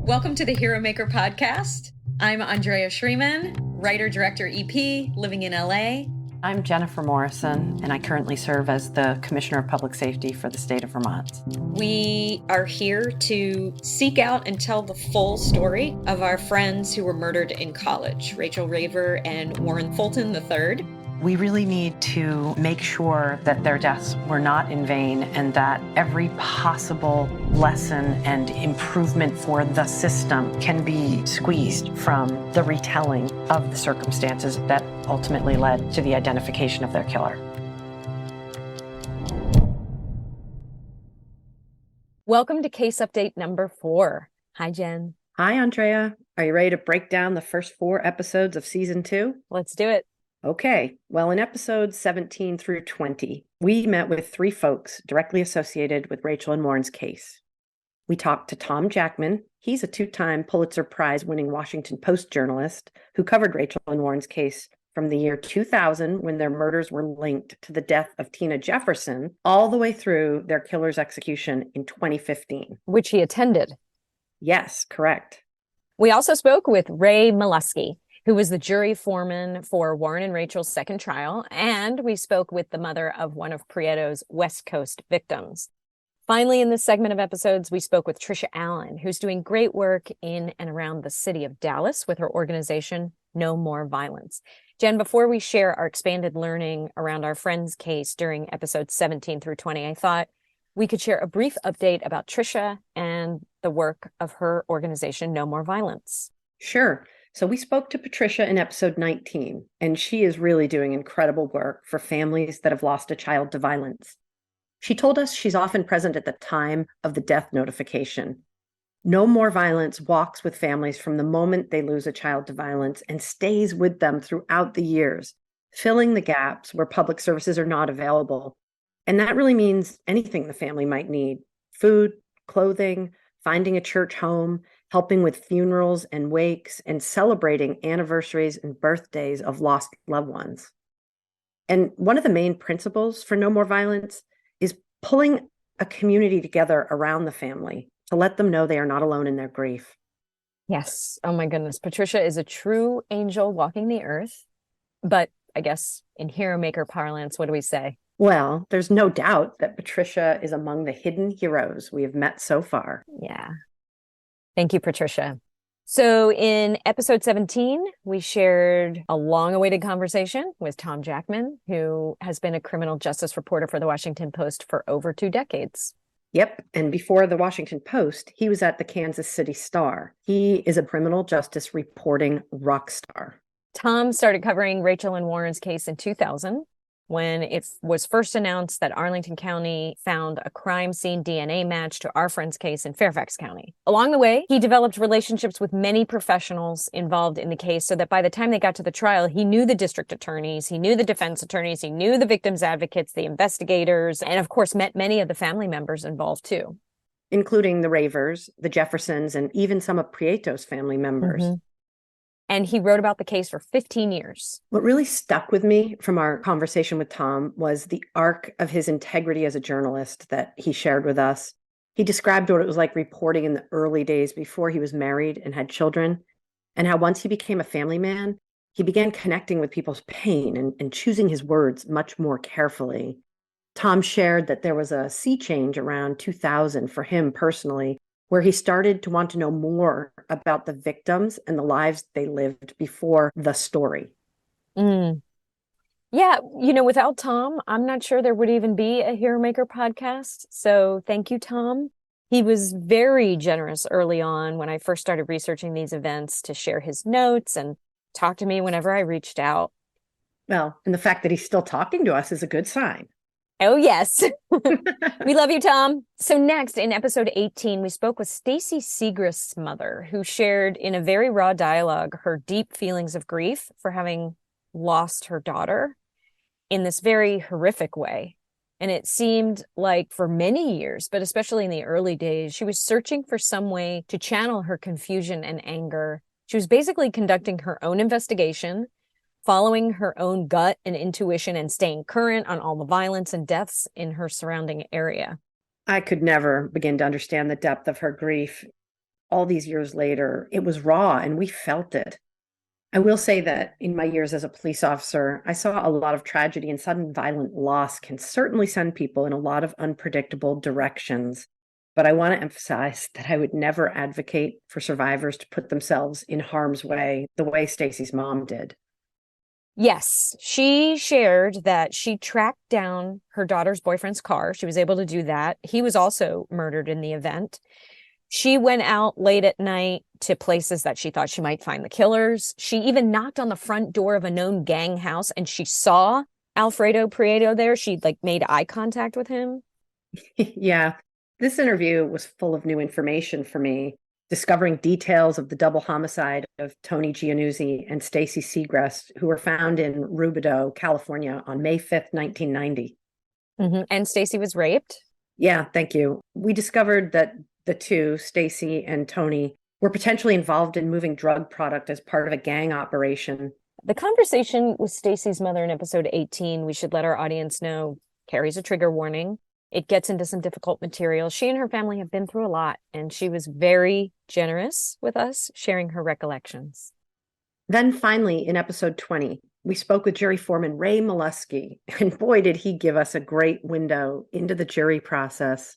Welcome to the Hero Maker podcast. I'm Andrea Schreeman, writer-director EP, living in LA. I'm Jennifer Morrison, and I currently serve as the Commissioner of Public Safety for the state of Vermont. We are here to seek out and tell the full story of our friends who were murdered in college, Rachel Raver and Warren Fulton III. We really need to make sure that their deaths were not in vain and that every possible lesson and improvement for the system can be squeezed from the retelling of the circumstances that ultimately led to the identification of their killer. Welcome to case update number 4. Hi, Jen. Hi, Andrea. Are you ready to break down the first 4 episodes of season 2? Let's do it. Okay, well, in episodes 17 through 20, we met with 3 folks directly associated with Rachel and Warren's case. We talked to Tom Jackman. He's a 2-time Pulitzer Prize-winning Washington Post journalist who covered Rachel and Warren's case from the year 2000, when their murders were linked to the death of Tina Jefferson, all the way through their killer's execution in 2015. Which he attended. Yes, correct. We also spoke with Ray Melusky, who was the jury foreman for Warren and Rachel's second trial, and we spoke with the mother of one of Prieto's West Coast victims. Finally, in this segment of episodes, we spoke with Patricia Allen, who's doing great work in and around the city of Dallas with her organization, No More Violence. Jen, before we share our expanded learning around our friend's case during episodes 17 through 20, I thought we could share a brief update about Tricia and the work of her organization, No More Violence. Sure. So we spoke to Patricia in episode 19, and she is really doing incredible work for families that have lost a child to violence. She told us she's often present at the time of the death notification. No More Violence walks with families from the moment they lose a child to violence and stays with them throughout the years, filling the gaps where public services are not available. And that really means anything the family might need: food, clothing, finding a church home, helping with funerals and wakes, and celebrating anniversaries and birthdays of lost loved ones. And one of the main principles for No More Violence is pulling a community together around the family to let them know they are not alone in their grief. Yes. Oh my goodness. Patricia is a true angel walking the earth. But I guess in Hero Maker parlance, what do we say? Well, there's no doubt that Patricia is among the hidden heroes we have met so far. Yeah. Thank you, Patricia. So in episode 17, we shared a long-awaited conversation with Tom Jackman, who has been a criminal justice reporter for the Washington Post for over 2 decades. Yep. And before the Washington Post, he was at the Kansas City Star. He is a criminal justice reporting rock star. Tom started covering Rachel and Warren's case in 2000, when it was first announced that Arlington County found a crime scene DNA match to our friend's case in Fairfax County. Along the way, he developed relationships with many professionals involved in the case so that by the time they got to the trial, he knew the district attorneys, he knew the defense attorneys, he knew the victims' advocates, the investigators, and of course met many of the family members involved too. Including the Ravers, the Jeffersons, and even some of Prieto's family members. Mm-hmm. And he wrote about the case for 15 years. What really stuck with me from our conversation with Tom was the arc of his integrity as a journalist that he shared with us. He described what it was like reporting in the early days before he was married and had children, and how once he became a family man, he began connecting with people's pain and choosing his words much more carefully. Tom shared that there was a sea change around 2000 for him personally, where he started to want to know more about the victims and the lives they lived before the story. Yeah, without Tom, I'm not sure there would even be a Hero Maker podcast. So thank you, Tom. He was very generous early on when I first started researching these events to share his notes and talk to me whenever I reached out. Well, and the fact that he's still talking to us is a good sign. Oh, yes. We love you, Tom. So next, in episode 18, we spoke with Stacy Segrist's mother, who shared in a very raw dialogue her deep feelings of grief for having lost her daughter in this very horrific way. And it seemed like for many years, but especially in the early days, she was searching for some way to channel her confusion and anger. She was basically conducting her own investigation, following her own gut and intuition, and staying current on all the violence and deaths in her surrounding area. I could never begin to understand the depth of her grief. all these years later, it was raw and we felt it. I will say that in my years as a police officer, I saw a lot of tragedy, and sudden violent loss can certainly send people in a lot of unpredictable directions. But I want to emphasize that I would never advocate for survivors to put themselves in harm's way the way Stacy's mom did. Yes, she shared that she tracked down her daughter's boyfriend's car. She was able to do that. He was also murdered in the event. She went out late at night to places that she thought she might find the killers. She even knocked on the front door of a known gang house, and she saw Alfredo Prieto there. She made eye contact with him. Yeah, this interview was full of new information for me, discovering details of the double homicide of Tony Giannuzzi and Stacy Segrest, who were found in Rubidoux, California on May 5th, 1990. Mm-hmm. And Stacy was raped? Yeah, thank you. We discovered that the two, Stacy and Tony, were potentially involved in moving drug product as part of a gang operation. The conversation with Stacy's mother in episode 18, we should let our audience know, carries a trigger warning. It gets into some difficult material. She and her family have been through a lot, and she was very generous with us, sharing her recollections. Then finally, in episode 20, we spoke with jury foreman Ray Melusky, and boy, did he give us a great window into the jury process.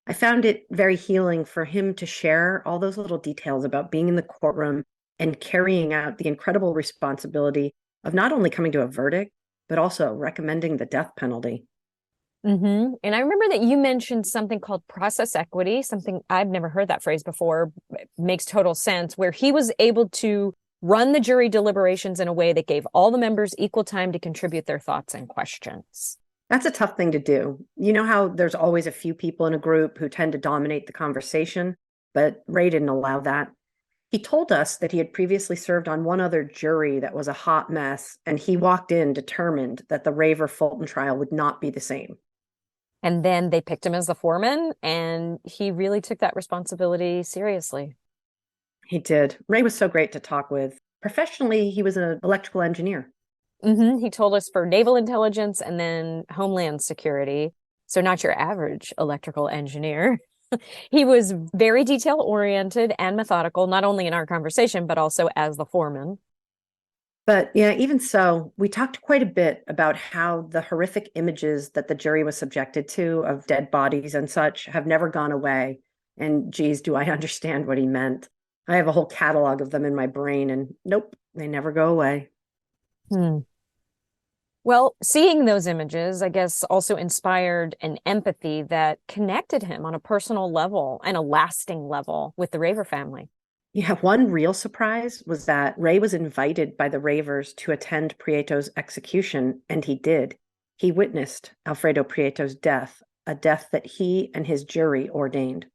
I found it very healing for him to share all those little details about being in the courtroom and carrying out the incredible responsibility of not only coming to a verdict, but also recommending the death penalty. Mm-hmm. And I remember that you mentioned something called process equity, something I've never heard that phrase before. It makes total sense, where he was able to run the jury deliberations in a way that gave all the members equal time to contribute their thoughts and questions. That's a tough thing to do. You know how there's always a few people in a group who tend to dominate the conversation, but Ray didn't allow that. He told us that he had previously served on one other jury that was a hot mess, and he walked in determined that the Raver-Fulton trial would not be the same. And then they picked him as the foreman, and he really took that responsibility seriously. He did. Ray was so great to talk with. Professionally, he was an electrical engineer. Mm-hmm. He told us for naval intelligence and then homeland security. So not your average electrical engineer. He was very detail oriented and methodical, not only in our conversation, but also as the foreman. But yeah, even so, we talked quite a bit about how the horrific images that the jury was subjected to of dead bodies and such have never gone away. And geez, do I understand what he meant. I have a whole catalog of them in my brain, and nope, they never go away. Well, seeing those images, I guess, also inspired an empathy that connected him on a personal level and a lasting level with the Raver family. Yeah, one real surprise was that Ray was invited by the Ravers to attend Prieto's execution, and he did. He witnessed Alfredo Prieto's death, a death that he and his jury ordained.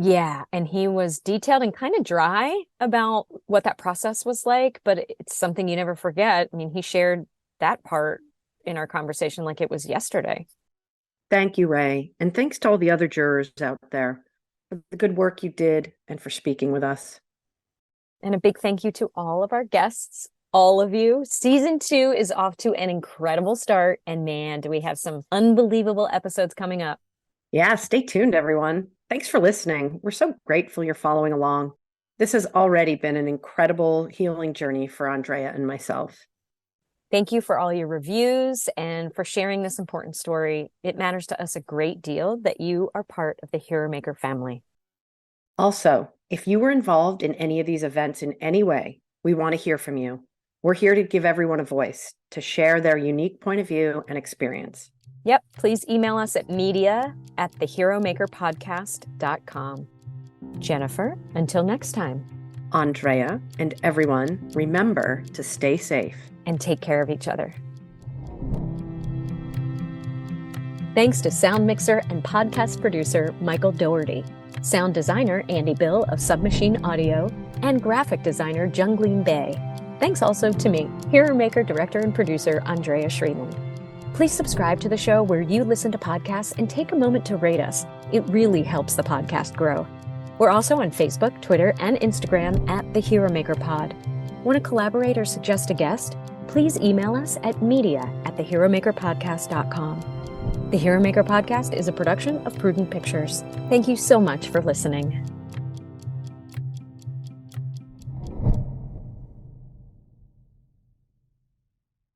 Yeah, and he was detailed and kind of dry about what that process was like, but it's something you never forget. I mean, he shared that part in our conversation like it was yesterday. Thank you, Ray. And thanks to all the other jurors out there for the good work you did and for speaking with us. And a big thank you to all of our guests, all of you. Season 2 is off to an incredible start. And man, do we have some unbelievable episodes coming up. Yeah, stay tuned, everyone. Thanks for listening. We're so grateful you're following along. This has already been an incredible healing journey for Andrea and myself. Thank you for all your reviews and for sharing this important story. It matters to us a great deal that you are part of the Hero Maker family. Also, if you were involved in any of these events in any way, we want to hear from you. We're here to give everyone a voice, to share their unique point of view and experience. Yep, please email us at media@theheromakerpodcast.com. Jennifer, until next time. Andrea and everyone, remember to stay safe. And take care of each other. Thanks to sound mixer and podcast producer Michael Doherty, sound designer Andy Bill of Submachine Audio, and graphic designer Jungleen Bay. Thanks also to me, Hero Maker director and producer Andrea Schreedling. Please subscribe to the show where you listen to podcasts and take a moment to rate us. It really helps the podcast grow. We're also on Facebook, Twitter, and Instagram at The Hero Maker Pod. Want to collaborate or suggest a guest? Please email us at media@theheromakerpodcast.com. The Hero Maker Podcast is a production of Prudent Pictures. Thank you so much for listening.